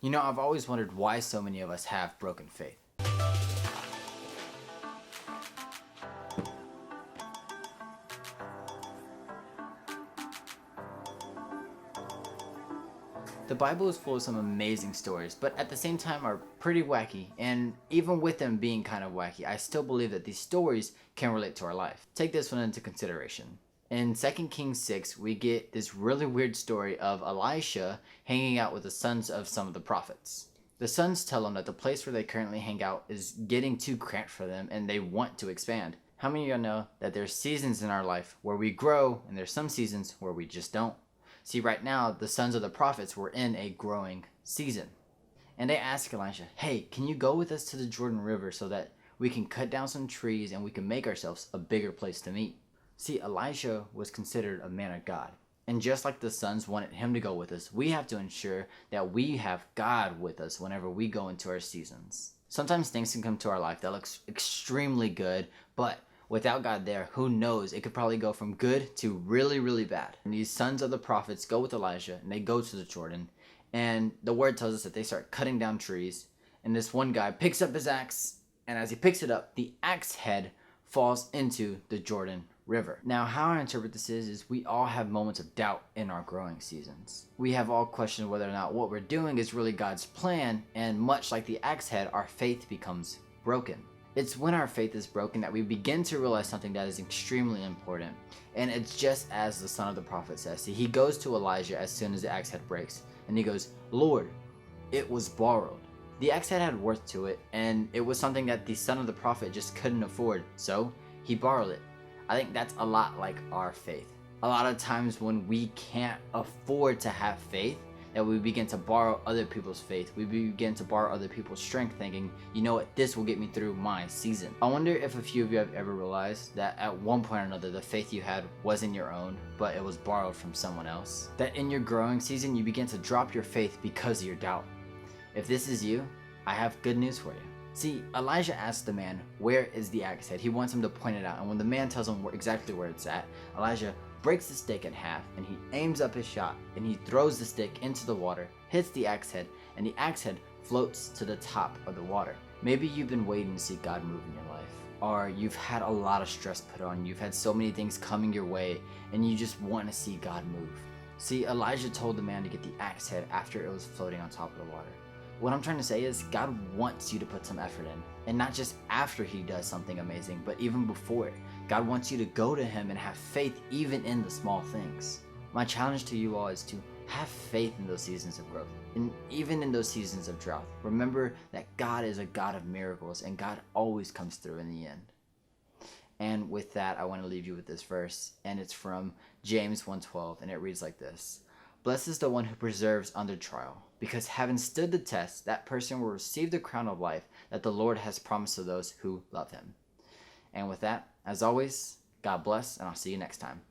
You know, I've always wondered why so many of us have broken faith. The Bible is full of some amazing stories, but at the same time are pretty wacky, and even with them being kind of wacky, I still believe that these stories can relate to our life. Take this one into consideration. In 2 Kings 6, we get this really weird story of Elisha hanging out with the sons of some of the prophets. The sons tell him that the place where they currently hang out is getting too cramped for them and they want to expand. How many of y'all know that there's seasons in our life where we grow and there's some seasons where we just don't? See, right now, the sons of the prophets were in a growing season. And they ask Elisha, hey, can you go with us to the Jordan River so that we can cut down some trees and we can make ourselves a bigger place to meet? See, Elisha was considered a man of God. And just like the sons wanted him to go with us, we have to ensure that we have God with us whenever we go into our seasons. Sometimes things can come to our life that looks extremely good, but without God there, who knows? It could probably go from good to really, really bad. And these sons of the prophets go with Elijah and they go to the Jordan. And the word tells us that they start cutting down trees. And this one guy picks up his axe. And as he picks it up, the axe head falls into the Jordan River. Now, how I interpret this is we all have moments of doubt in our growing seasons. We have all questioned whether or not what we're doing is really God's plan. And much like the axe head, our faith becomes broken. It's when our faith is broken that we begin to realize something that is extremely important. And it's just as the son of the prophet says. See, he goes to Elijah as soon as the axe head breaks. And he goes, Lord, it was borrowed. The axe head had worth to it. And it was something that the son of the prophet just couldn't afford. So he borrowed it. I think that's a lot like our faith. A lot of times when we can't afford to have faith, that we begin to borrow other people's faith. We begin to borrow other people's strength, thinking, you know what, this will get me through my season. I wonder if a few of you have ever realized that at one point or another, the faith you had wasn't your own, but it was borrowed from someone else. That in your growing season, you begin to drop your faith because of your doubt. If this is you, I have good news for you. See, Elijah asked the man, where is the axe head? He wants him to point it out. And when the man tells him exactly where it's at, Elijah breaks the stick in half, and he aims up his shot, and he throws the stick into the water, hits the axe head, and the axe head floats to the top of the water. Maybe you've been waiting to see God move in your life, or you've had a lot of stress put on, you've had so many things coming your way, and you just want to see God move. See, Elijah told the man to get the axe head after it was floating on top of the water. What I'm trying to say is God wants you to put some effort in, and not just after he does something amazing, but even before it. God wants you to go to him and have faith even in the small things. My challenge to you all is to have faith in those seasons of growth, and even in those seasons of drought. Remember that God is a God of miracles, and God always comes through in the end. And with that, I want to leave you with this verse, and it's from James 1:12, and it reads like this. Blessed is the one who perseveres under trial, because having stood the test, that person will receive the crown of life that the Lord has promised to those who love him. And with that, as always, God bless, and I'll see you next time.